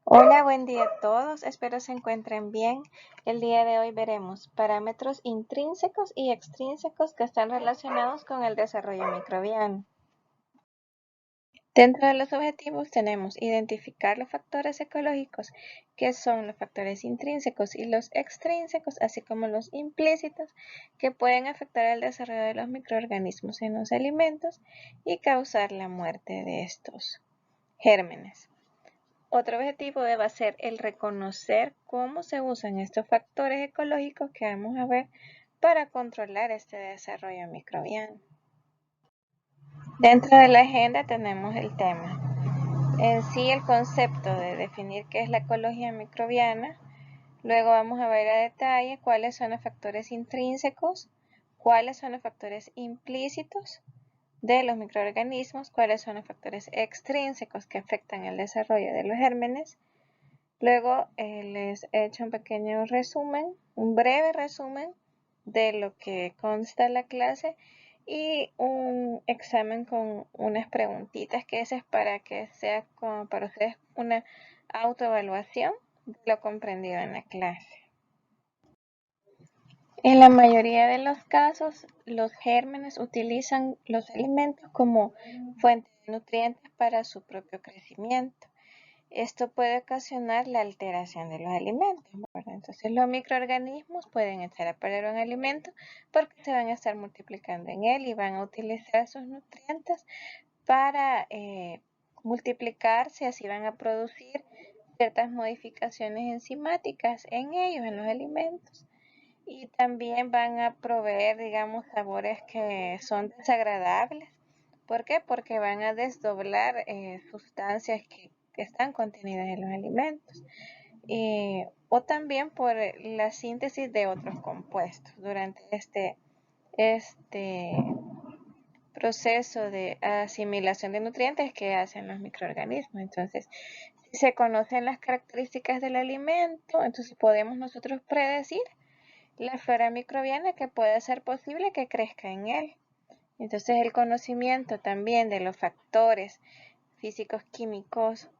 Hola, buen día a todos. Espero se encuentren bien. El día de hoy veremos parámetros intrínsecos y extrínsecos que están relacionados con el desarrollo microbiano. Dentro de los objetivos tenemos identificar los factores ecológicos, que son los factores intrínsecos y los extrínsecos, así como los implícitos, que pueden afectar el desarrollo de los microorganismos en los alimentos y causar la muerte de estos gérmenes. Otro objetivo va a ser el reconocer cómo se usan estos factores ecológicos que vamos a ver para controlar este desarrollo microbiano. Dentro de la agenda tenemos el tema. En sí el concepto de definir qué es la ecología microbiana. Luego vamos a ver a detalle cuáles son los factores intrínsecos, cuáles son los factores implícitos de los microorganismos, cuáles son los factores extrínsecos que afectan el desarrollo de los gérmenes. Luego les he hecho un pequeño resumen, un breve resumen de lo que consta la clase y un examen con unas preguntitas que ese es para que sea como para ustedes una autoevaluación de lo comprendido en la clase. En la mayoría de los casos, los gérmenes utilizan los alimentos como fuente de nutrientes para su propio crecimiento. Esto puede ocasionar la alteración de los alimentos, ¿verdad? Entonces los microorganismos pueden echar a perder un alimento porque se van a estar multiplicando en él y van a utilizar sus nutrientes para multiplicarse, así van a producir ciertas modificaciones enzimáticas en ellos, en los alimentos. Y también van a proveer, digamos, sabores que son desagradables. ¿Por qué? Porque van a desdoblar sustancias que están contenidas en los alimentos. O también por la síntesis de otros compuestos durante este proceso de asimilación de nutrientes que hacen los microorganismos. Entonces, si se conocen las características del alimento, entonces podemos nosotros predecir la flora microbiana que puede ser posible que crezca en él. Entonces el conocimiento también de los factores físicos químicos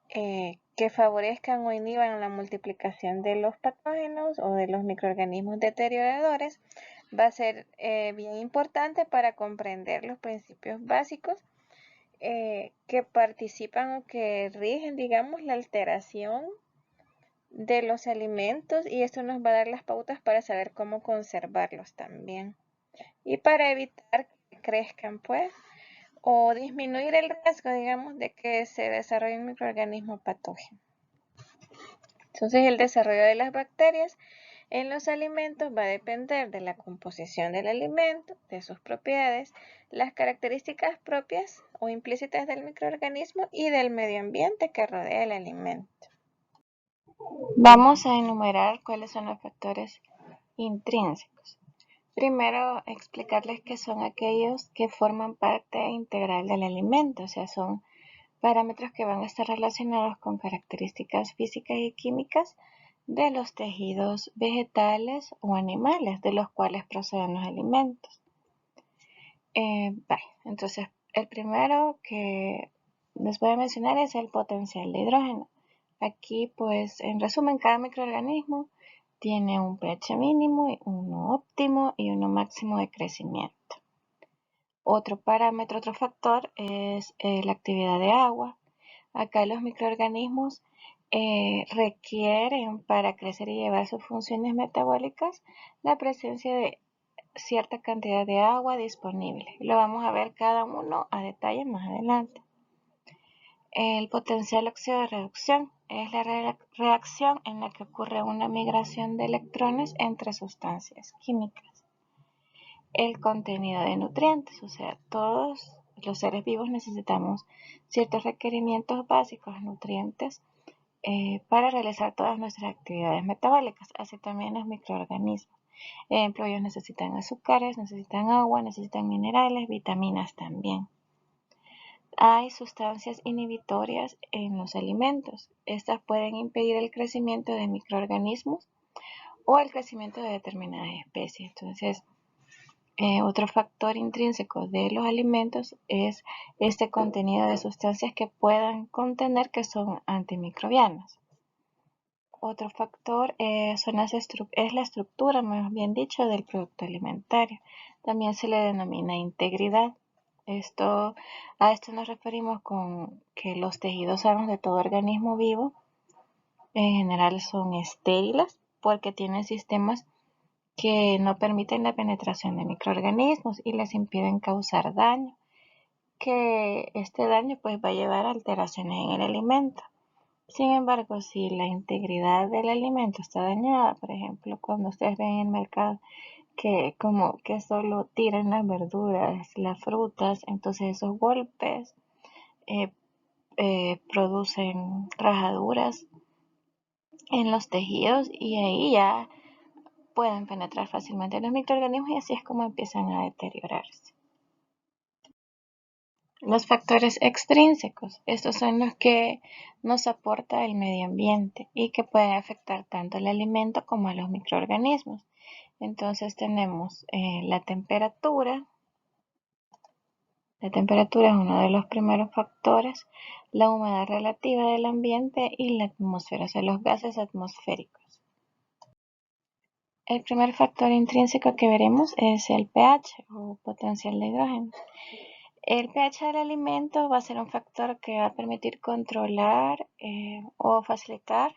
que favorezcan o inhiban la multiplicación de los patógenos o de los microorganismos deterioradores va a ser bien importante para comprender los principios básicos que participan o que rigen, digamos, la alteración de los alimentos, y esto nos va a dar las pautas para saber cómo conservarlos también y para evitar que crezcan pues o disminuir el riesgo, digamos, de que se desarrolle un microorganismo patógeno. Entonces el desarrollo de las bacterias en los alimentos va a depender de la composición del alimento, de sus propiedades, las características propias o implícitas del microorganismo y del medio ambiente que rodea el alimento. Vamos a enumerar cuáles son los factores intrínsecos. Primero, explicarles qué son aquellos que forman parte integral del alimento, o sea, son parámetros que van a estar relacionados con características físicas y químicas de los tejidos vegetales o animales de los cuales proceden los alimentos. Entonces, el primero que les voy a mencionar es el potencial de hidrógeno. Aquí, pues, en resumen, cada microorganismo tiene un pH mínimo, uno óptimo y uno máximo de crecimiento. Otro parámetro, otro factor es la actividad de agua. Acá los microorganismos requieren para crecer y llevar sus funciones metabólicas la presencia de cierta cantidad de agua disponible. Lo vamos a ver cada uno a detalle más adelante. El potencial óxido de reducción es la reacción en la que ocurre una migración de electrones entre sustancias químicas. El contenido de nutrientes, o sea, todos los seres vivos necesitamos ciertos requerimientos básicos de nutrientes para realizar todas nuestras actividades metabólicas, así también los microorganismos. Ejemplo, ellos necesitan azúcares, necesitan agua, necesitan minerales, vitaminas también. Hay sustancias inhibitorias en los alimentos. Estas pueden impedir el crecimiento de microorganismos o el crecimiento de determinadas especies. Entonces, Otro factor intrínseco de los alimentos es este contenido de sustancias que puedan contener que son antimicrobianas. Otro factor es la estructura, más bien dicho, del producto alimentario. También se le denomina integridad. A esto nos referimos con que los tejidos sanos de todo organismo vivo en general son estériles porque tienen sistemas que no permiten la penetración de microorganismos y les impiden causar daño, que este daño pues va a llevar a alteraciones en el alimento. Sin embargo, si la integridad del alimento está dañada, por ejemplo, cuando ustedes ven en el mercado que como que solo tiran las verduras, las frutas, entonces esos golpes eh, producen rajaduras en los tejidos y ahí ya pueden penetrar fácilmente los microorganismos y así es como empiezan a deteriorarse. Los factores extrínsecos, estos son los que nos aporta el medio ambiente y que pueden afectar tanto al alimento como a los microorganismos. Entonces tenemos la temperatura. La temperatura es uno de los primeros factores, la humedad relativa del ambiente y la atmósfera, o sea, los gases atmosféricos. El primer factor intrínseco que veremos es el pH o potencial de hidrógeno. El pH del alimento va a ser un factor que va a permitir controlar o facilitar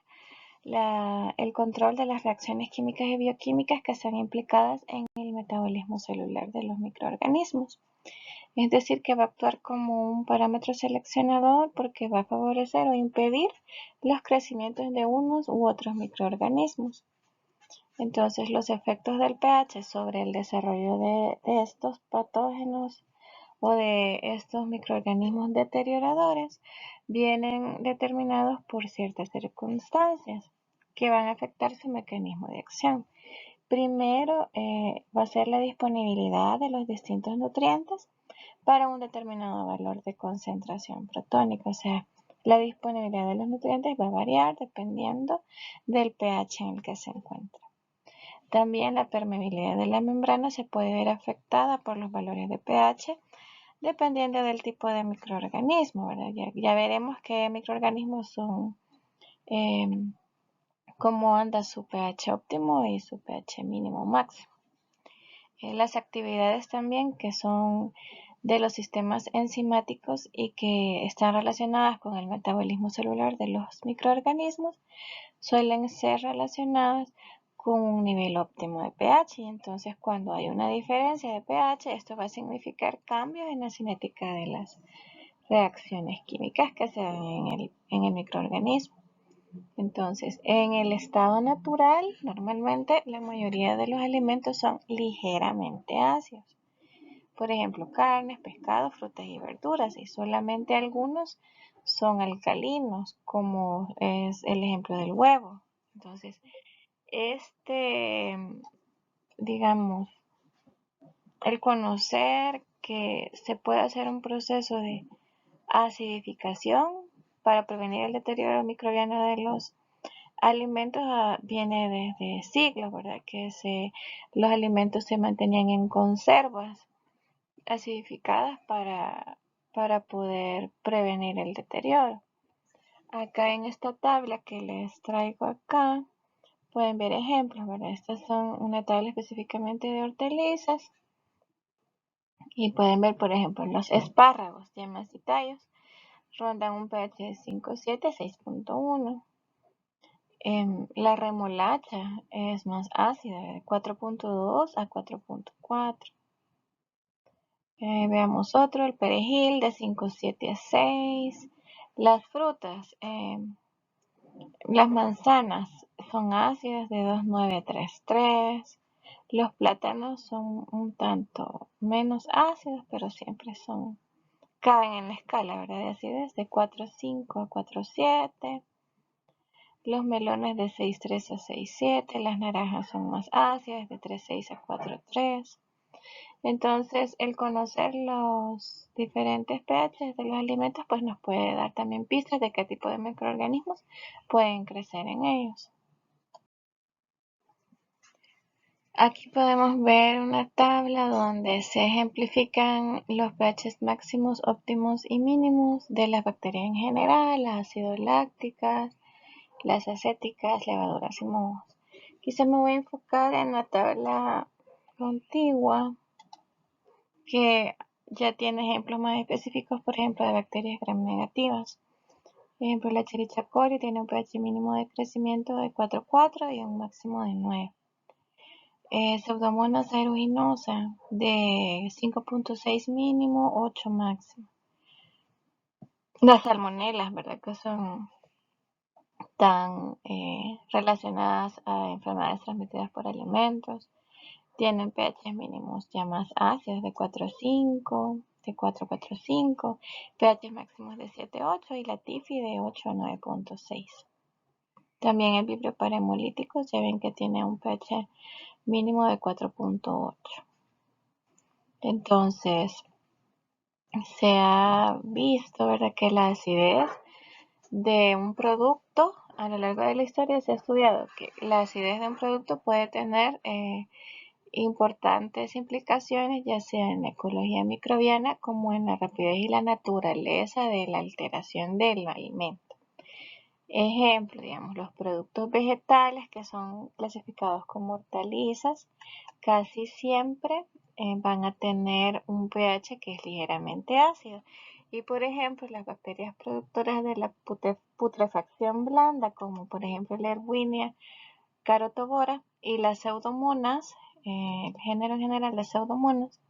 el control de las reacciones químicas y bioquímicas que están implicadas en el metabolismo celular de los microorganismos. Es decir, que va a actuar como un parámetro seleccionador porque va a favorecer o impedir los crecimientos de unos u otros microorganismos. Entonces, los efectos del pH sobre el desarrollo de estos patógenos o de estos microorganismos deterioradores vienen determinados por ciertas circunstancias que van a afectar su mecanismo de acción. Primero va a ser la disponibilidad de los distintos nutrientes para un determinado valor de concentración protónica, o sea, la disponibilidad de los nutrientes va a variar dependiendo del pH en el que se encuentra. También la permeabilidad de la membrana se puede ver afectada por los valores de pH dependiendo del tipo de microorganismo, ¿verdad? Ya veremos qué microorganismos son, cómo anda su pH óptimo y su pH mínimo máximo. Las actividades también que son de los sistemas enzimáticos y que están relacionadas con el metabolismo celular de los microorganismos suelen ser relacionadas con un nivel óptimo de pH y entonces cuando hay una diferencia de pH esto va a significar cambios en la cinética de las reacciones químicas que se dan en el microorganismo. Entonces, en el estado natural, normalmente la mayoría de los alimentos son ligeramente ácidos. Por ejemplo, carnes, pescados, frutas y verduras, y solamente algunos son alcalinos, como es el ejemplo del huevo. Entonces, digamos, el conocer que se puede hacer un proceso de acidificación para prevenir el deterioro microbiano de los alimentos viene desde siglos, ¿verdad? Los alimentos se mantenían en conservas acidificadas para poder prevenir el deterioro. Acá en esta tabla que les traigo acá, pueden ver ejemplos, ¿verdad? Estas son una tabla específicamente de hortalizas y pueden ver, por ejemplo, los espárragos, yemas y tallos, rondan un pH de 5,7 a 6,1. La remolacha es más ácida, de 4,2 a 4,4. Veamos otro, el perejil de 5,7 a 6. Las frutas, las manzanas son ácidas de 2,9 a 3,3. Los plátanos son un tanto menos ácidos, pero siempre caben en la escala, ¿verdad? De acidez de 4,5 a 4,7. Los melones de 6,3 a 6,7, las naranjas son más ácidas de 3,6 a 4,3. Entonces, el conocer los diferentes pH de los alimentos pues nos puede dar también pistas de qué tipo de microorganismos pueden crecer en ellos. Aquí podemos ver una tabla donde se ejemplifican los pHs máximos, óptimos y mínimos de las bacterias en general, las ácidos lácticas, las acéticas, levaduras y mohos. Quizá me voy a enfocar en la tabla contigua que ya tiene ejemplos más específicos, por ejemplo, de bacterias gram negativas. Por ejemplo, la Escherichia coli tiene un pH mínimo de crecimiento de 4,4 y un máximo de 9. Pseudomonas aeruginosa de 5,6 mínimo, 8 máximo. Las salmonelas, ¿verdad? Que son tan relacionadas a enfermedades transmitidas por alimentos. Tienen pH mínimos ya más ácidos de 4,5, de 4,45, pH máximos de 7,8 y la TIFI de 8 a 9,6. También el vibrio para hemolíticos, ya ven que tiene un pH mínimo de 4,8. Entonces, se ha visto, ¿verdad?, que la acidez de un producto, a lo largo de la historia se ha estudiado que la acidez de un producto puede tener importantes implicaciones, ya sea en la ecología microbiana como en la rapidez y la naturaleza de la alteración del alimento. Ejemplo, digamos, los productos vegetales que son clasificados como hortalizas, casi siempre van a tener un pH que es ligeramente ácido. Y por ejemplo, las bacterias productoras de la putrefacción blanda, como por ejemplo la Erwinia carotobora y las pseudomonas, el género general de pseudomonas,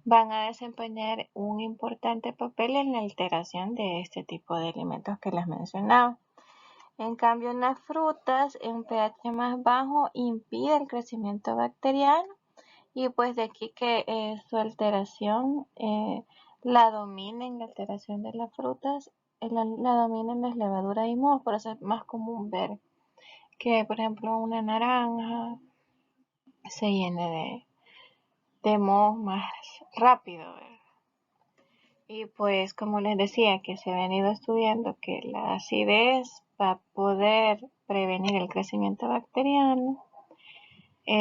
van a desempeñar un importante papel en la alteración de este tipo de alimentos que les mencionaba. En cambio, en las frutas, un pH más bajo impide el crecimiento bacteriano y pues de aquí que su alteración la dominen, la alteración de las frutas, la dominen las levaduras y mohos. Por eso es más común ver que, por ejemplo, una naranja se llene de mohos más rápido, ¿verdad? Y pues como les decía que se ha venido estudiando que la acidez va a poder prevenir el crecimiento bacteriano,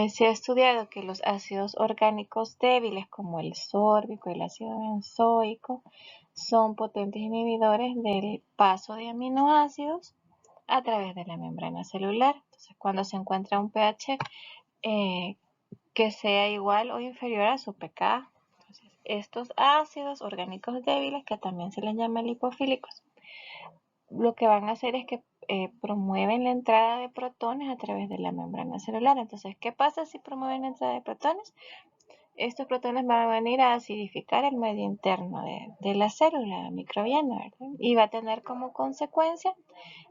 se ha estudiado que los ácidos orgánicos débiles como el sórbico y el ácido benzoico son potentes inhibidores del paso de aminoácidos a través de la membrana celular. Entonces, cuando se encuentra un pH que sea igual o inferior a su pKa, entonces, estos ácidos orgánicos débiles, que también se les llama lipofílicos, lo que van a hacer es que promueven la entrada de protones a través de la membrana celular. Entonces, ¿qué pasa si promueven la entrada de protones? Estos protones van a venir a acidificar el medio interno de la célula microbiana, ¿verdad? Y va a tener como consecuencia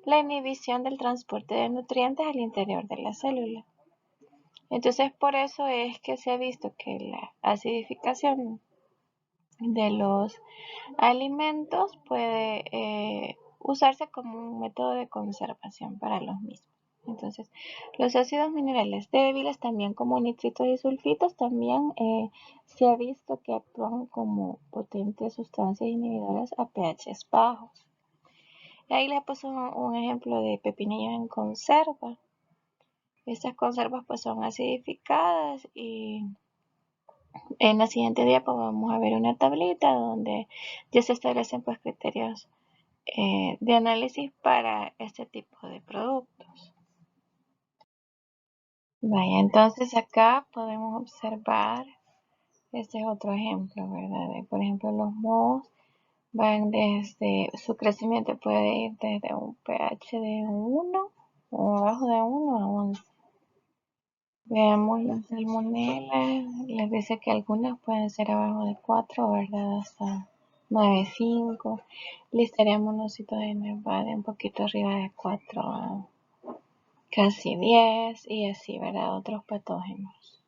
la inhibición del transporte de nutrientes al interior de la célula. Entonces, por eso es que se ha visto que la acidificación de los alimentos puede usarse como un método de conservación para los mismos. Entonces, los ácidos minerales débiles, también como nitritos y sulfitos, también se ha visto que actúan como potentes sustancias inhibidoras a pHs bajos. Y ahí les puse un ejemplo de pepinillos en conserva. Estas conservas pues son acidificadas y en la siguiente diapo vamos a ver una tablita donde ya se establecen pues criterios de análisis para este tipo de productos. Vaya, entonces acá podemos observar, este es otro ejemplo, ¿verdad? Por ejemplo, los mohos van desde, su crecimiento puede ir desde un pH de 1 o abajo de 1 a 11. Veamos las salmonelas, les dice que algunas pueden ser abajo de 4, ¿verdad? Hasta 9,5. Listeria monocitogenes va de un poquito arriba de 4 a casi 10 y así, ¿verdad? Otros patógenos.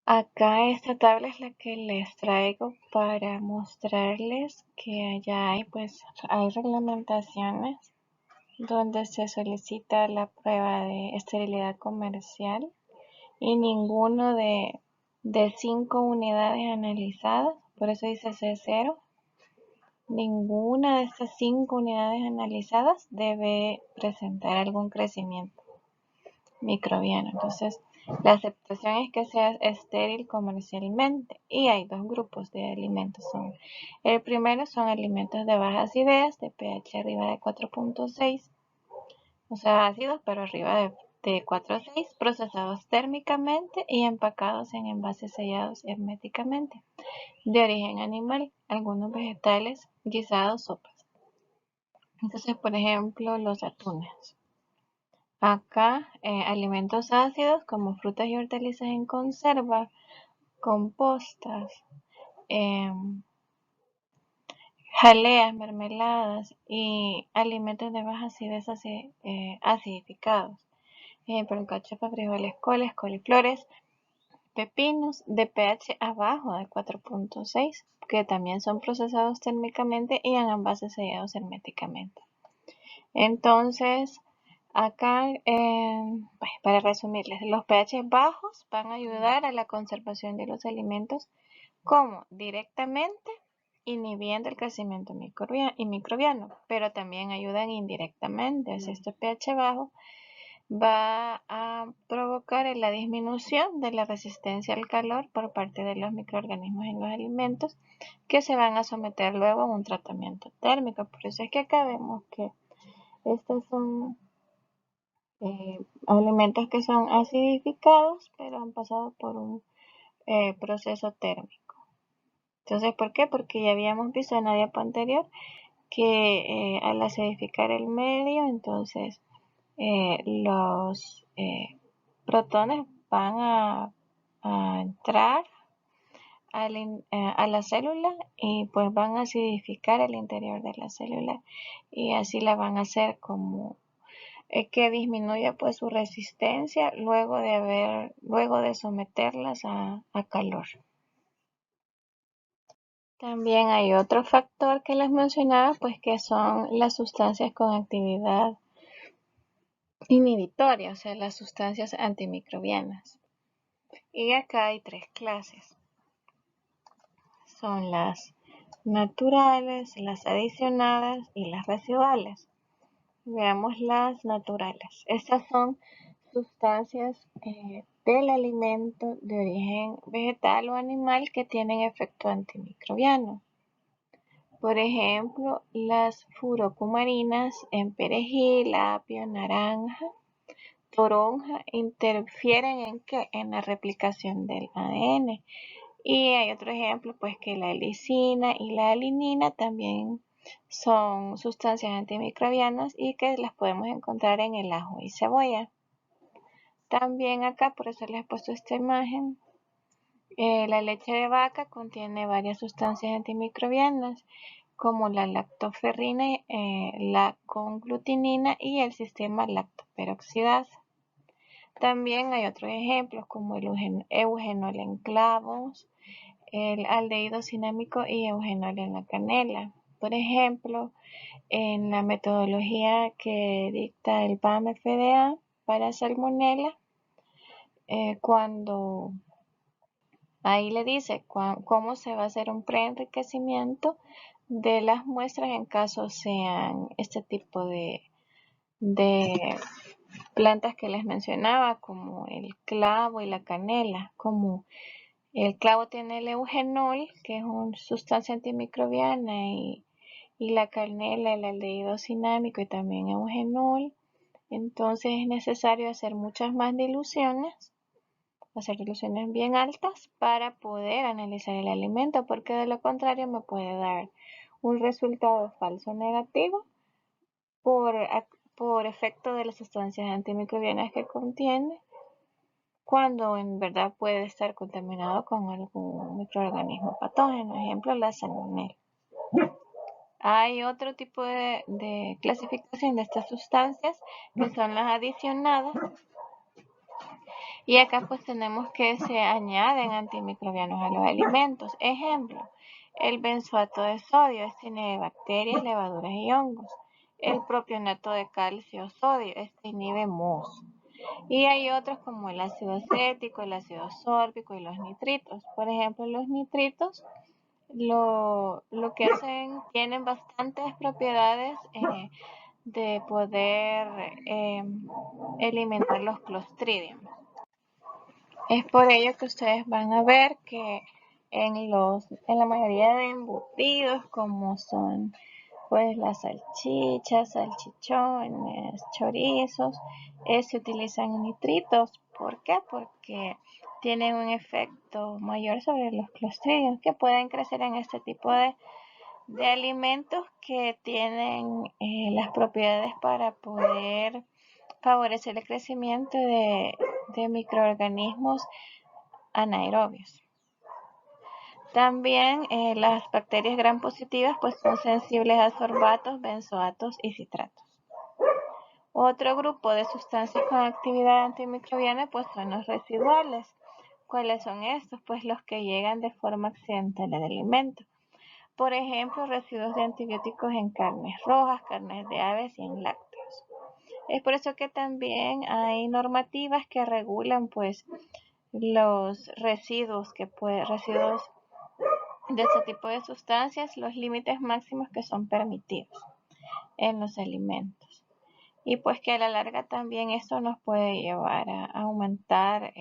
Acá esta tabla es la que les traigo para mostrarles que allá hay reglamentaciones donde se solicita la prueba de esterilidad comercial y ninguno de 5 unidades analizadas, por eso dice C0, ninguna de estas 5 unidades analizadas debe presentar algún crecimiento microbiano. Entonces, La aceptación es que sea estéril comercialmente y hay dos grupos de alimentos. El primero son alimentos de baja acidez, de pH arriba de 4.6, o sea ácidos pero arriba de 4 a 6, procesados térmicamente y empacados en envases sellados herméticamente, de origen animal, algunos vegetales, guisados, sopas. Entonces, por ejemplo, los atunes. Acá, alimentos ácidos como frutas y hortalizas en conserva, compostas, jaleas, mermeladas y alimentos de baja acidez acidificados. Ejemplo, alcachofa, frijoles, coles, coliflores, pepinos de pH abajo de 4.6, que también son procesados térmicamente y en envases sellados herméticamente. Entonces, acá, para resumirles, los pH bajos van a ayudar a la conservación de los alimentos como directamente inhibiendo el crecimiento microbiano, pero también ayudan indirectamente. Este pH bajo va a provocar la disminución de la resistencia al calor por parte de los microorganismos en los alimentos que se van a someter luego a un tratamiento térmico. Por eso es que acá vemos que estos son alimentos que son acidificados, pero han pasado por un proceso térmico. Entonces, ¿por qué? Porque ya habíamos visto en la diapo anterior que al acidificar el medio, entonces los protones van a entrar a la célula y pues van a acidificar el interior de la célula y así la van a hacer como que disminuya pues su resistencia luego de someterlas a calor. También hay otro factor que les mencionaba, pues que son las sustancias con actividad inhibitoria, o sea, las sustancias antimicrobianas. Y acá hay tres clases. Son las naturales, las adicionadas y las residuales. Veamos las naturales. Estas son sustancias del alimento de origen vegetal o animal que tienen efecto antimicrobiano. Por ejemplo, las furocumarinas en perejil, apio, naranja, toronja interfieren ¿en qué? En la replicación del ADN. Y hay otro ejemplo, pues que la lisina y la alinina también son sustancias antimicrobianas y que las podemos encontrar en el ajo y cebolla. También acá, por eso les he puesto esta imagen, la leche de vaca contiene varias sustancias antimicrobianas como la lactoferrina, la conglutinina y el sistema lactoperoxidasa. También hay otros ejemplos como el eugenol en clavos, el aldehído cinámico y eugenol en la canela. Por ejemplo, en la metodología que dicta el PAM-FDA para salmonella, cuando ahí le dice cómo se va a hacer un preenriquecimiento de las muestras en caso sean este tipo de plantas que les mencionaba, como el clavo y la canela. Como el clavo tiene el eugenol, que es una sustancia antimicrobiana, y la canela, el aldehído cinámico y también eugenol. Entonces es necesario hacer muchas más diluciones, hacer diluciones bien altas para poder analizar el alimento, porque de lo contrario me puede dar un resultado falso negativo por, por efecto de las sustancias antimicrobianas que contiene, cuando en verdad puede estar contaminado con algún microorganismo patógeno, ejemplo la salmonella. Hay otro tipo de clasificación de estas sustancias que son las adicionadas, y acá pues tenemos que se añaden antimicrobianos a los alimentos. Ejemplo, el benzoato de sodio, este inhibe bacterias, levaduras y hongos. El propionato de calcio sodio, este inhibe mohos. Y hay otros como el ácido acético, el ácido sórbico y los nitritos. Por ejemplo, los nitritos lo que hacen, tienen bastantes propiedades de poder eliminar los clostridium. Es por ello que ustedes van a ver que en la mayoría de embutidos, como son pues las salchichas, salchichones, chorizos, se utilizan nitritos. ¿Por qué? Porque tienen un efecto mayor sobre los clostridios que pueden crecer en este tipo de alimentos que tienen las propiedades para poder favorecer el crecimiento de microorganismos anaerobios. También las bacterias gram positivas pues son sensibles a sorbatos, benzoatos y citratos. Otro grupo de sustancias con actividad antimicrobiana pues son los residuales. ¿Cuáles son estos? Pues los que llegan de forma accidental al alimento. Por ejemplo, residuos de antibióticos en carnes rojas, carnes de aves y en lácteos. Es por eso que también hay normativas que regulan pues los residuos de este tipo de sustancias, los límites máximos que son permitidos en los alimentos. Y pues que a la larga también esto nos puede llevar a aumentar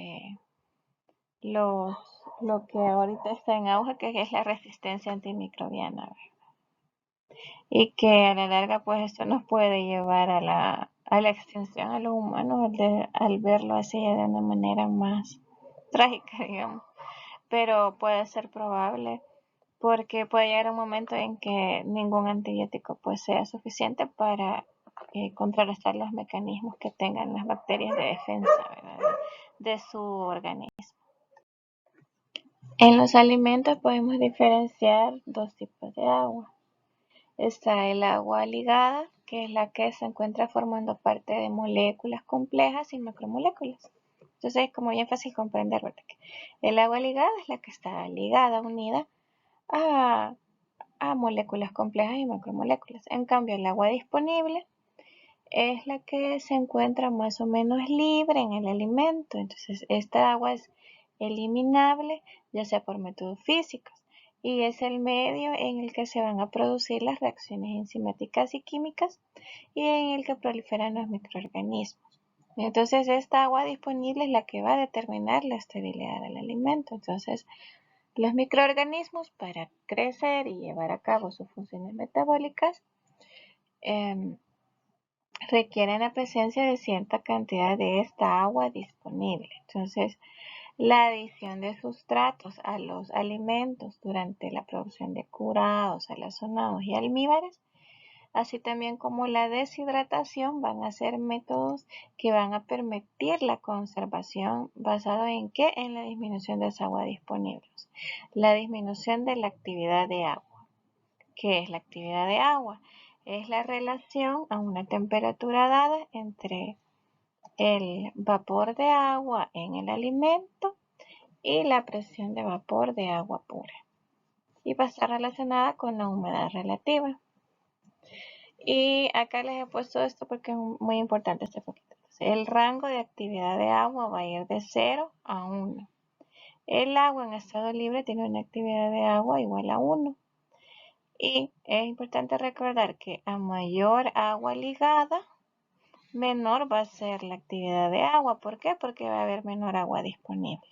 lo que ahorita está en auge, que es la resistencia antimicrobiana, ¿verdad? Y que a la larga pues esto nos puede llevar a la extinción a los humanos al verlo así de una manera más trágica, digamos. Pero puede ser probable porque puede llegar un momento en que ningún antibiótico pues sea suficiente para contrarrestar los mecanismos que tengan las bacterias de defensa, ¿verdad? de su organismo. En los alimentos podemos diferenciar dos tipos de agua. Está el agua ligada, que es la que se encuentra formando parte de moléculas complejas y macromoléculas. Entonces es como bien fácil comprender, ¿verdad? Que el agua ligada es la que está ligada, unida a, a moléculas complejas y macromoléculas. En cambio, el agua disponible es la que se encuentra más o menos libre en el alimento. Entonces, esta agua es eliminable, ya sea por métodos físicos, y es el medio en el que se van a producir las reacciones enzimáticas y químicas y en el que proliferan los microorganismos. Entonces, esta agua disponible es la que va a determinar la estabilidad del alimento. Entonces, los microorganismos, para crecer y llevar a cabo sus funciones metabólicas, requieren la presencia de cierta cantidad de esta agua disponible. Entonces, la adición de sustratos a los alimentos durante la producción de curados, salazonados y almíbares, así también como la deshidratación, van a ser métodos que van a permitir la conservación basado en qué? En la disminución de esa agua disponible. La disminución de la actividad de agua. ¿Qué es la actividad de agua? Es la relación a una temperatura dada entre el vapor de agua en el alimento y la presión de vapor de agua pura. Y va a estar relacionada con la humedad relativa. Y acá les he puesto esto porque es muy importante este poquito. El rango de actividad de agua va a ir de 0 a 1. El agua en estado libre tiene una actividad de agua igual a 1. Y es importante recordar que a mayor agua ligada, menor va a ser la actividad de agua. ¿Por qué? Porque va a haber menor agua disponible.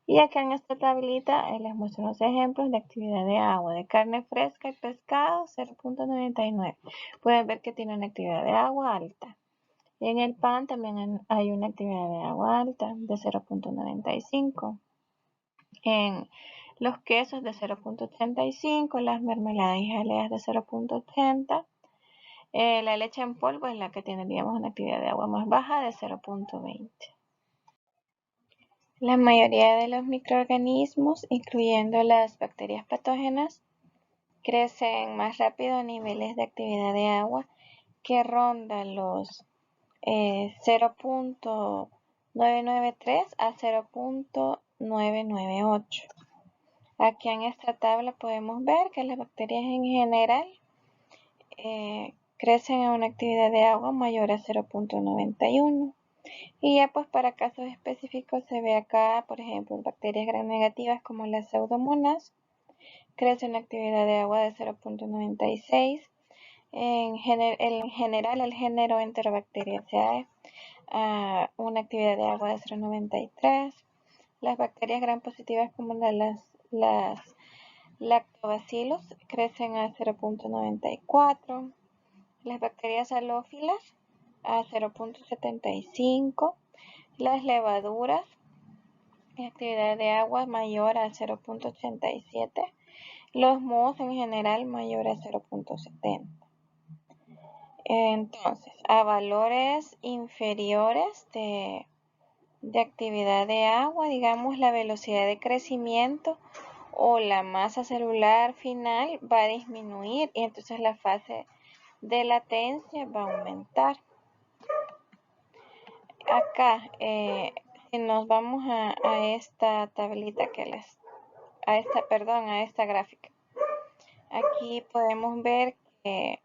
Y acá en esta tablita les muestro unos ejemplos de actividad de agua. De carne fresca y pescado, 0.99. Pueden ver que tiene una actividad de agua alta. Y en el pan también hay una actividad de agua alta de 0.95. En los quesos de 0.85, las mermeladas y jaleas de 0.80. La leche en polvo es la que tendríamos una actividad de agua más baja de 0.20. La mayoría de los microorganismos, incluyendo las bacterias patógenas, crecen más rápido a niveles de actividad de agua que rondan los 0.993 a 0.998. Aquí en esta tabla podemos ver que las bacterias en general crecen a una actividad de agua mayor a 0.91. Y ya pues para casos específicos se ve acá, por ejemplo, bacterias gram negativas como las pseudomonas, crecen la actividad de agua de 0.96. En general el género Enterobacteriaceae a una actividad de agua de 0,93. Las bacterias gram positivas como las lactobacilos crecen a 0,94. Las bacterias halófilas a 0,75. Las levaduras en actividad de agua mayor a 0,87. Los mohos en general mayor a 0,70. Entonces, a valores inferiores de actividad de agua, digamos, la velocidad de crecimiento o la masa celular final va a disminuir y entonces la fase de latencia va a aumentar. Acá, si nos vamos a esta tablita a esta gráfica, aquí podemos ver que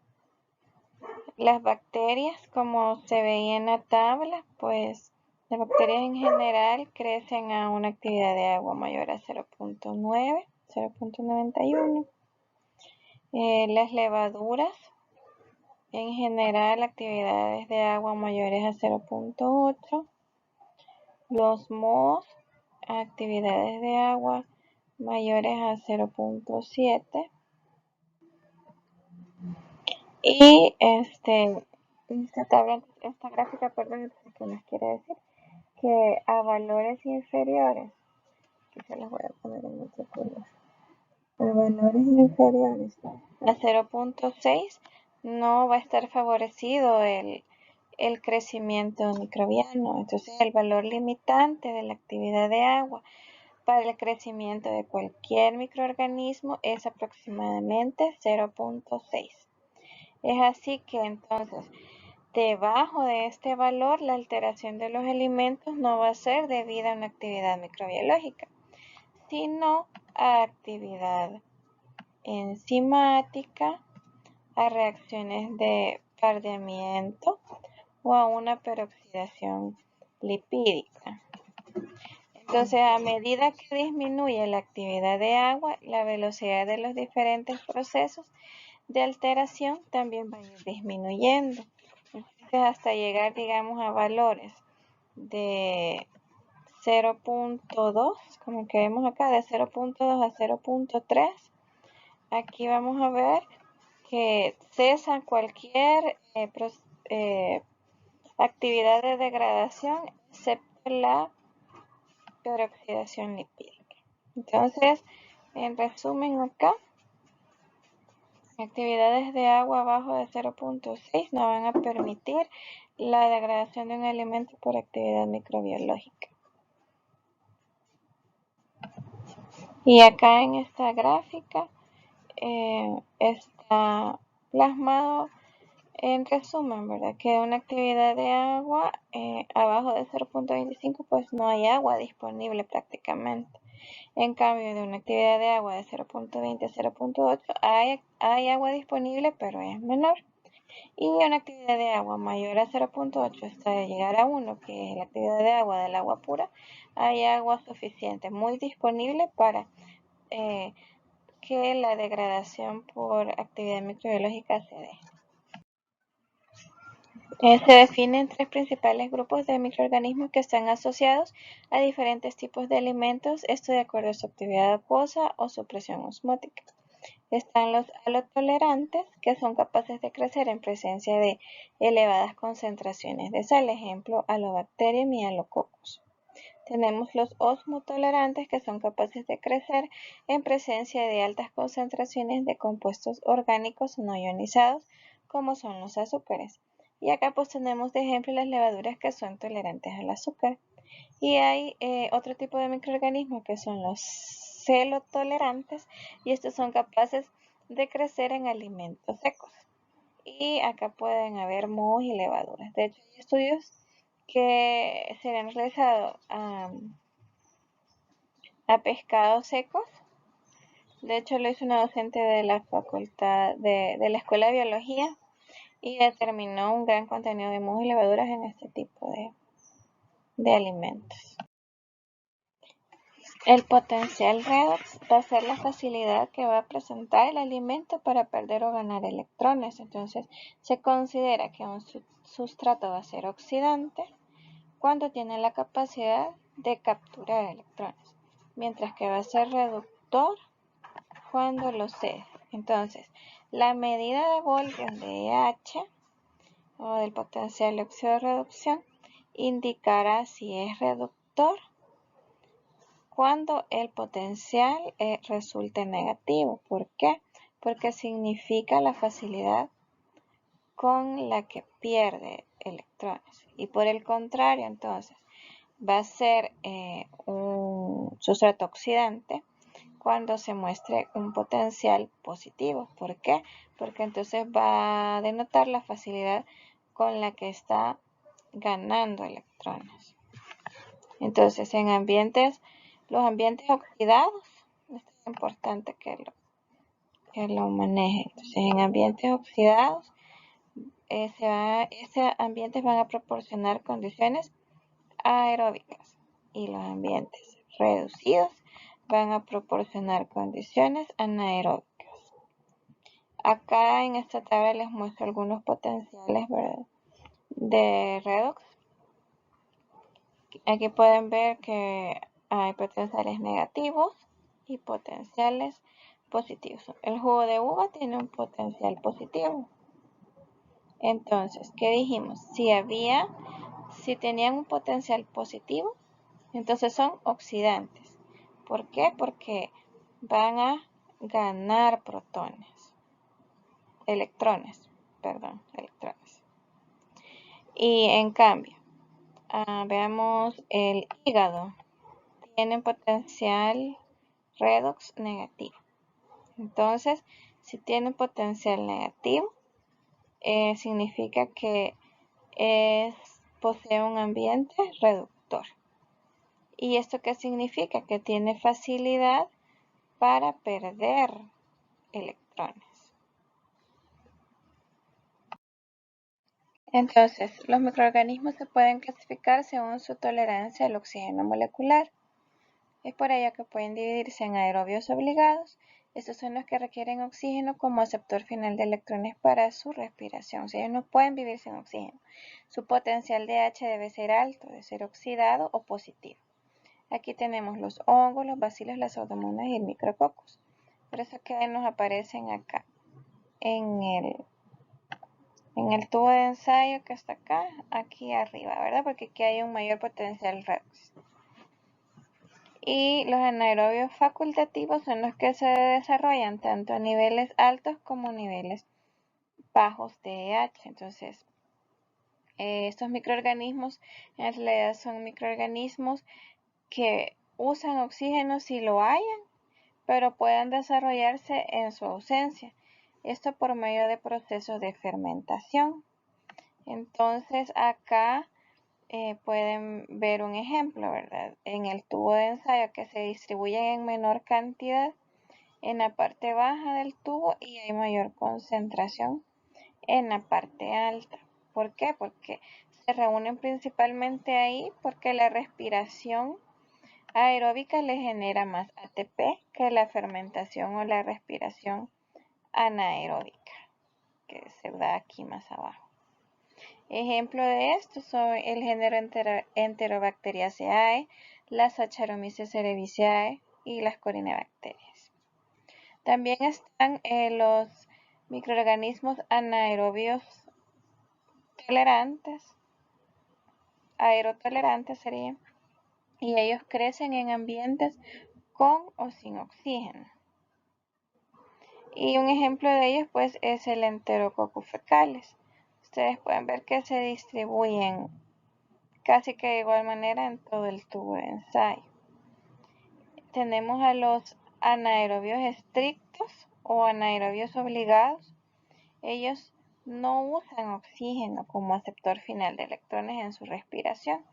las bacterias, como se veía en la tabla, pues las bacterias en general crecen a una actividad de agua mayor a 0,9, 0,91. Las levaduras, en general, actividades de agua mayores a 0,8. Los mohos, actividades de agua mayores a 0,7. Y esta gráfica, perdón, que nos quiere decir que a valores inferiores, que se los voy a poner en otro color, a valores inferiores a 0,6 no va a estar favorecido el crecimiento microbiano. Entonces el valor limitante de la actividad de agua para el crecimiento de cualquier microorganismo es aproximadamente 0,6. Es así que entonces, debajo de este valor, la alteración de los alimentos no va a ser debida a una actividad microbiológica, sino a actividad enzimática, a reacciones de fardeamiento o a una peroxidación lipídica. Entonces, a medida que disminuye la actividad de agua, la velocidad de los diferentes procesos de alteración también va a ir disminuyendo. Entonces, hasta llegar, digamos, a valores de 0,2, como que vemos acá, de 0,2 a 0,3. Aquí vamos a ver que cesa cualquier actividad de degradación excepto la peroxidación lipídica. Entonces, en resumen acá, actividades de agua abajo de 0,6 no van a permitir la degradación de un alimento por actividad microbiológica. Y acá en esta gráfica está plasmado en resumen, ¿verdad? Que una actividad de agua abajo de 0,25 pues no hay agua disponible prácticamente. En cambio, de una actividad de agua de 0,20 a 0,8 hay agua disponible, pero es menor. Y una actividad de agua mayor a 0,8 hasta llegar a 1, que es la actividad de agua del agua pura, hay agua suficiente, muy disponible para que la degradación por actividad microbiológica se dé. Se definen tres principales grupos de microorganismos que están asociados a diferentes tipos de alimentos, esto de acuerdo a su actividad acuosa o su presión osmótica. Están los halotolerantes, que son capaces de crecer en presencia de elevadas concentraciones de sal, ejemplo, Halobacterium y Halococcus. Tenemos los osmotolerantes, que son capaces de crecer en presencia de altas concentraciones de compuestos orgánicos no ionizados, como son los azúcares. Y acá pues tenemos de ejemplo las levaduras que son tolerantes al azúcar. Y hay otro tipo de microorganismos que son los celotolerantes, y estos son capaces de crecer en alimentos secos. Y acá pueden haber mohos y levaduras. De hecho, hay estudios que se han realizado a pescados secos. De hecho, lo hizo una docente de la facultad de la Escuela de Biología y determinó un gran contenido de mohos y levaduras en este tipo de alimentos. El potencial redox va a ser la facilidad que va a presentar el alimento para perder o ganar electrones. Entonces, se considera que un sustrato va a ser oxidante cuando tiene la capacidad de capturar electrones, mientras que va a ser reductor cuando lo cede. Entonces, la medida de voltios de H o del potencial de óxido de reducción indicará si es reductor cuando el potencial resulte negativo. ¿Por qué? Porque significa la facilidad con la que pierde electrones. Y por el contrario, entonces, va a ser un sustrato oxidante cuando se muestre un potencial positivo. ¿Por qué? Porque entonces va a denotar la facilidad con la que está ganando electrones. Entonces, en los ambientes oxidados, esto es importante que lo manejen. Entonces, en ambientes oxidados, estos ambientes van a proporcionar condiciones aeróbicas y los ambientes reducidos van a proporcionar condiciones anaeróbicas. Acá en esta tabla les muestro algunos potenciales, ¿verdad?, de redox. Aquí pueden ver que hay potenciales negativos y potenciales positivos. El jugo de uva tiene un potencial positivo. Entonces, ¿qué dijimos? Si tenían un potencial positivo, entonces son oxidantes. ¿Por qué? Porque van a ganar electrones. Y en cambio, veamos el hígado. Tiene potencial redox negativo. Entonces, si tiene un potencial negativo, significa que posee un ambiente reductor. ¿Y esto qué significa? Que tiene facilidad para perder electrones. Entonces, los microorganismos se pueden clasificar según su tolerancia al oxígeno molecular. Es por ello que pueden dividirse en aerobios obligados. Estos son los que requieren oxígeno como aceptor final de electrones para su respiración. O sea, ellos no pueden vivir sin oxígeno. Su potencial de H debe ser alto, debe ser oxidado o positivo. Aquí tenemos los hongos, los bacilos, las pseudomonas y el micrococcus. Por eso que nos aparecen acá en el tubo de ensayo que está acá, aquí arriba, ¿verdad? Porque aquí hay un mayor potencial redox. Y los anaerobios facultativos son los que se desarrollan tanto a niveles altos como a niveles bajos de H. Entonces, estos microorganismos en realidad son microorganismos que usan oxígeno si lo hayan, pero pueden desarrollarse en su ausencia. Esto por medio de procesos de fermentación. Entonces, acá pueden ver un ejemplo, ¿verdad? En el tubo de ensayo que se distribuyen en menor cantidad en la parte baja del tubo y hay mayor concentración en la parte alta. ¿Por qué? Porque se reúnen principalmente ahí porque la respiración aeróbica le genera más ATP que la fermentación o la respiración anaeróbica, que se da aquí más abajo. Ejemplo de esto son el género Enterobacteriaceae, las Saccharomyces cerevisiae y las Corynebacterias. También están los microorganismos anaerobios tolerantes, aerotolerantes serían, y ellos crecen en ambientes con o sin oxígeno. Y un ejemplo de ellos pues es el Enterococcus faecalis. Ustedes pueden ver que se distribuyen casi que de igual manera en todo el tubo de ensayo. Tenemos a los anaerobios estrictos o anaerobios obligados. Ellos no usan oxígeno como aceptor final de electrones en su respiración.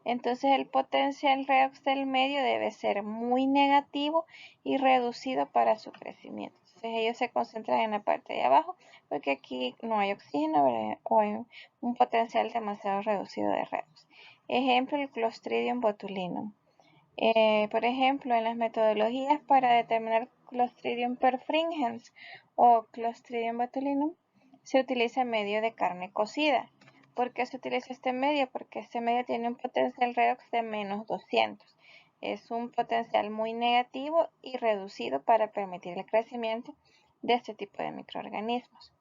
Entonces el potencial redox del medio debe ser muy negativo y reducido para su crecimiento. Entonces ellos se concentran en la parte de abajo porque aquí no hay oxígeno o hay un potencial demasiado reducido de redox. Ejemplo, el Clostridium botulinum. Por ejemplo, en las metodologías para determinar Clostridium perfringens o Clostridium botulinum se utiliza medio de carne cocida. ¿Por qué se utiliza este medio? Porque este medio tiene un potencial redox de menos 200. Es un potencial muy negativo y reducido para permitir el crecimiento de este tipo de microorganismos.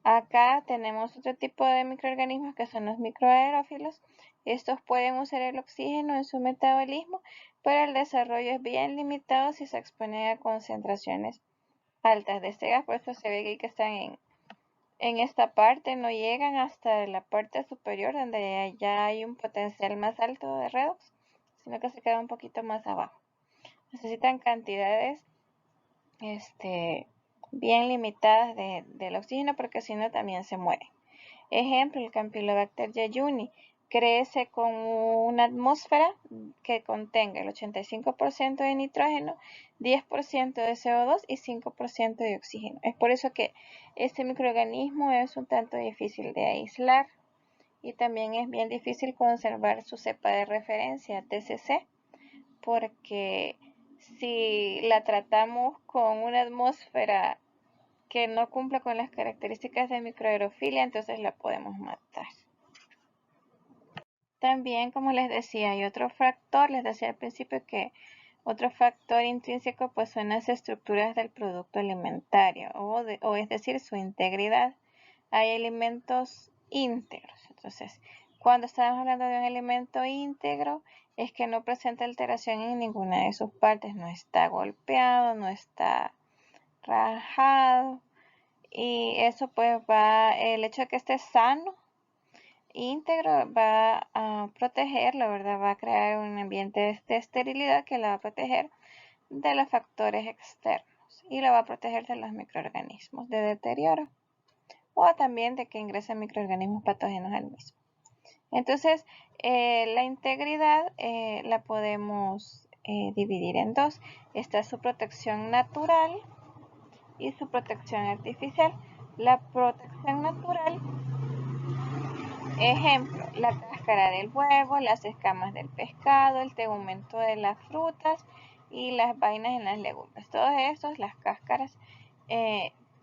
Acá tenemos otro tipo de microorganismos que son los microaerófilos. Estos pueden usar el oxígeno en su metabolismo, pero el desarrollo es bien limitado si se exponen a concentraciones altas de este gas. Por eso se ve que están en esta parte, no llegan hasta la parte superior donde ya hay un potencial más alto de redox, sino que se queda un poquito más abajo. Necesitan cantidades bien limitadas del oxígeno porque si no también se mueren. Ejemplo, el Campylobacter jejuni crece con una atmósfera que contenga el 85% de nitrógeno, 10% de CO2 y 5% de oxígeno. Es por eso que este microorganismo es un tanto difícil de aislar y también es bien difícil conservar su cepa de referencia, TCC, porque si la tratamos con una atmósfera que no cumpla con las características de microaerofilia, entonces la podemos matar. También, como les decía, hay otro factor, les decía al principio que otro factor intrínseco pues son las estructuras del producto alimentario, o es decir, su integridad. Hay alimentos íntegros. Entonces, cuando estamos hablando de un alimento íntegro, es que no presenta alteración en ninguna de sus partes, no está golpeado, no está rajado, y eso pues el hecho de que esté sano, íntegro, va a protegerlo, ¿verdad? Va a crear un ambiente de esterilidad que la va a proteger de los factores externos y la va a proteger de los microorganismos de deterioro o también de que ingresen microorganismos patógenos al mismo. Entonces, la integridad la podemos dividir en dos. Está su protección natural y su protección artificial. La protección natural, ejemplo, la cáscara del huevo, las escamas del pescado, el tegumento de las frutas y las vainas en las legumbres. Todos estos, las cáscaras,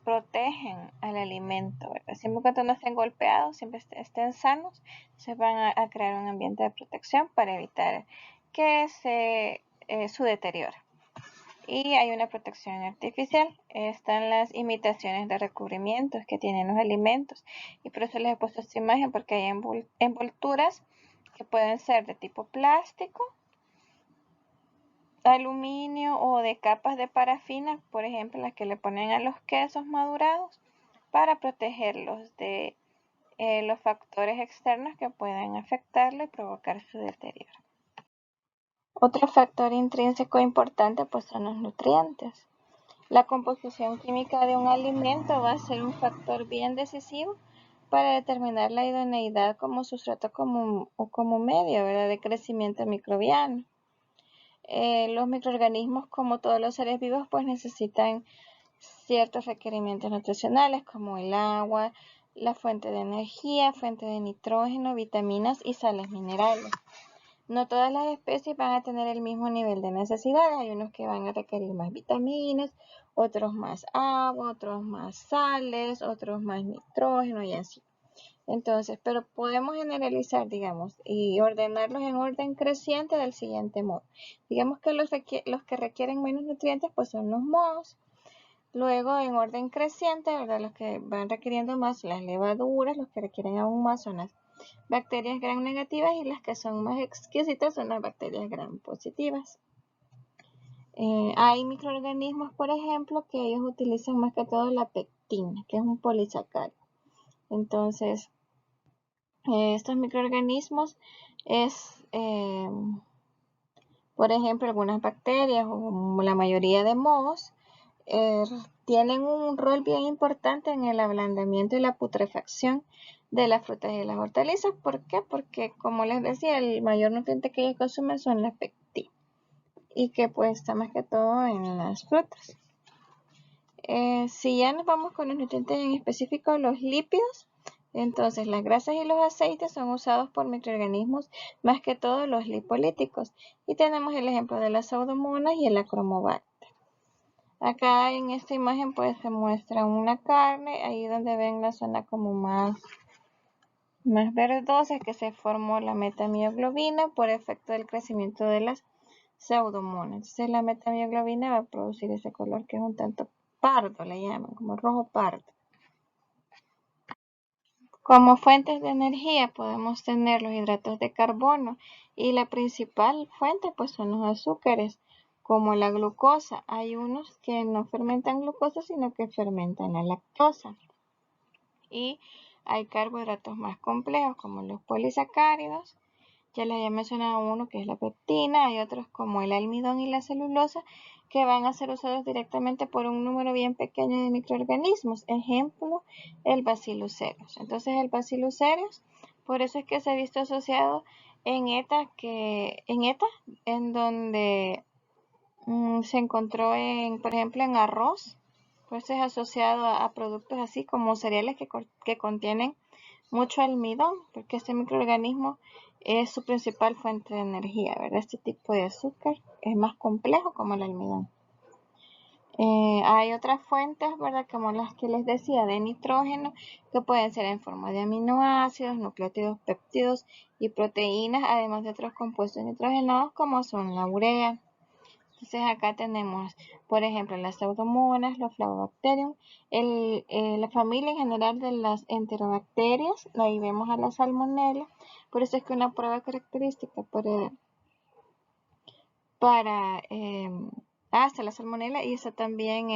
protegen al alimento, ¿verdad? Siempre cuando no estén golpeados, siempre estén sanos, se van a crear un ambiente de protección para evitar que su deterioro. Y hay una protección artificial. Están las imitaciones de recubrimientos que tienen los alimentos. Y por eso les he puesto esta imagen, porque hay envolturas que pueden ser de tipo plástico, aluminio o de capas de parafina, por ejemplo, las que le ponen a los quesos madurados, para protegerlos de los factores externos que pueden afectarlo y provocar su deterioro. Otro factor intrínseco importante pues son los nutrientes. La composición química de un alimento va a ser un factor bien decisivo para determinar la idoneidad como sustrato o como medio, ¿verdad?, de crecimiento microbiano. Los microorganismos, como todos los seres vivos, pues necesitan ciertos requerimientos nutricionales como el agua, la fuente de energía, fuente de nitrógeno, vitaminas y sales minerales. No todas las especies van a tener el mismo nivel de necesidades. Hay unos que van a requerir más vitaminas, otros más agua, otros más sales, otros más nitrógeno y así. Entonces, pero podemos generalizar, digamos, y ordenarlos en orden creciente del siguiente modo. Digamos que los que requieren menos nutrientes pues son los mohos. Luego, en orden creciente, ¿verdad?, los que van requiriendo más, las levaduras, los que requieren aún más son las bacterias gram negativas y las que son más exquisitas son las bacterias gram positivas. Hay microorganismos, por ejemplo, que ellos utilizan más que todo la pectina, que es un polisacárido. Entonces, estos microorganismos por ejemplo, algunas bacterias o la mayoría de mohos tienen un rol bien importante en el ablandamiento y la putrefacción de las frutas y las hortalizas. ¿Por qué? Porque, como les decía, el mayor nutriente que ellos consumen son las pectinas y que pues está más que todo en las frutas. Si ya nos vamos con los nutrientes en específico, los lípidos, entonces las grasas y los aceites son usados por microorganismos, más que todo los lipolíticos. Y tenemos el ejemplo de las pseudomonas y el Achromobacter. Acá en esta imagen pues se muestra una carne, ahí donde ven la zona como más más verdosa, que se formó la metamioglobina por efecto del crecimiento de las pseudomonas. Entonces la metamioglobina va a producir ese color que es un tanto pardo, le llaman, como rojo pardo. Como fuentes de energía podemos tener los hidratos de carbono y la principal fuente pues son los azúcares, como la glucosa. Hay unos que no fermentan glucosa, sino que fermentan la lactosa. Y hay carbohidratos más complejos, como los polisacáridos. Ya les había mencionado uno que es la pectina, hay otros como el almidón y la celulosa que van a ser usados directamente por un número bien pequeño de microorganismos. Ejemplo, el Bacillus cereus. Entonces el Bacillus cereus, por eso es que se ha visto asociado en ETA, en donde se encontró por ejemplo, en arroz, pues es asociado a productos así como cereales que contienen mucho almidón, porque este microorganismo es su principal fuente de energía, ¿verdad? Este tipo de azúcar es más complejo como el almidón. Hay otras fuentes, ¿verdad? Como las que les decía, de nitrógeno, que pueden ser en forma de aminoácidos, nucleótidos, péptidos y proteínas, además de otros compuestos nitrogenados como son la urea. Entonces acá tenemos, por ejemplo, las pseudomonas, los Flavobacterium, la familia en general de las enterobacterias, ahí vemos a la salmonella. Por eso es que una prueba característica está la salmonella y está también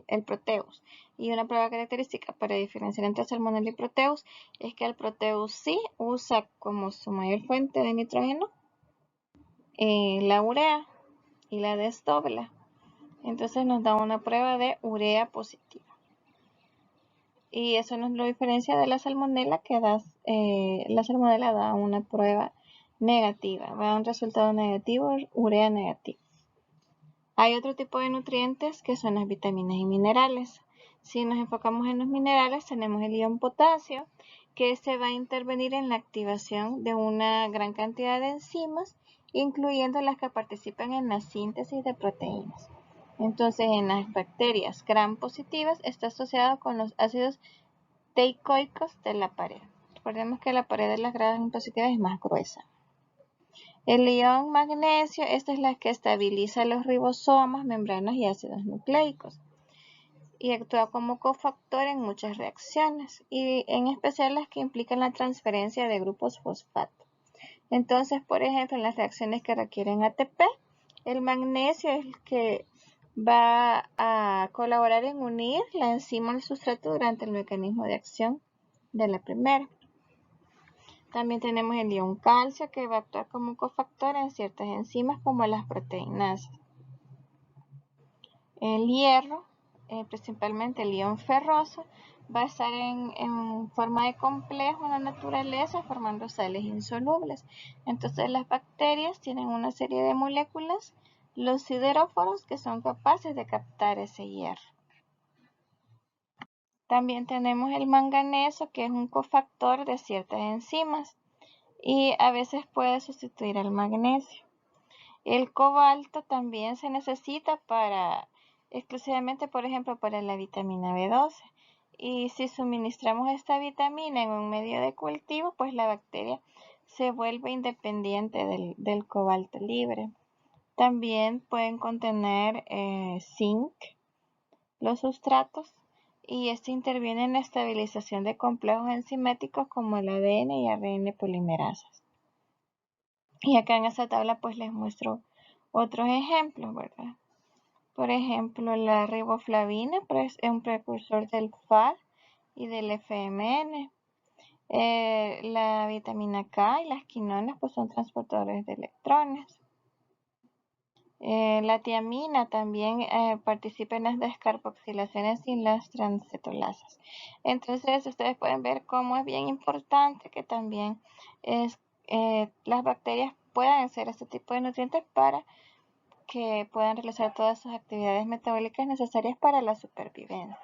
el proteus. Y una prueba característica para diferenciar entre salmonella y proteus es que el proteus sí usa como su mayor fuente de nitrógeno la urea y la desdobla. Entonces nos da una prueba de urea positiva. Y eso nos lo diferencia de la salmonella, la salmonella da una prueba negativa, da un resultado negativo, urea negativa. Hay otro tipo de nutrientes que son las vitaminas y minerales. Si nos enfocamos en los minerales, tenemos el ion potasio, que se va a intervenir en la activación de una gran cantidad de enzimas, incluyendo las que participan en la síntesis de proteínas. Entonces, en las bacterias gram positivas está asociado con los ácidos teicoicos de la pared. Recordemos que la pared de las gram positivas es más gruesa. El ion magnesio, esta es la que estabiliza los ribosomas, membranas y ácidos nucleicos y actúa como cofactor en muchas reacciones y en especial las que implican la transferencia de grupos fosfato. Entonces, por ejemplo, en las reacciones que requieren ATP, el magnesio es el que va a colaborar en unir la enzima al sustrato durante el mecanismo de acción de la primera. También tenemos el ion calcio que va a actuar como cofactor en ciertas enzimas como las proteínas. El hierro, principalmente el ion ferroso, va a estar en forma de complejo en la naturaleza formando sales insolubles. Entonces las bacterias tienen una serie de moléculas, los sideróforos, que son capaces de captar ese hierro. También tenemos el manganeso, que es un cofactor de ciertas enzimas y a veces puede sustituir al magnesio. El cobalto también se necesita exclusivamente, por ejemplo, para la vitamina B12. Y si suministramos esta vitamina en un medio de cultivo, pues la bacteria se vuelve independiente del cobalto libre. También pueden contener zinc los sustratos y esto interviene en la estabilización de complejos enzimáticos como el ADN y ARN polimerasas. Y acá en esta tabla pues les muestro otros ejemplos, ¿verdad? Por ejemplo, la riboflavina pues, es un precursor del FAD y del FMN. La vitamina K y las quinonas pues, son transportadores de electrones. La tiamina también participa en las descarboxilaciones y las transcetolasas. Entonces, ustedes pueden ver cómo es bien importante que también las bacterias puedan hacer este tipo de nutrientes para que puedan realizar todas sus actividades metabólicas necesarias para la supervivencia.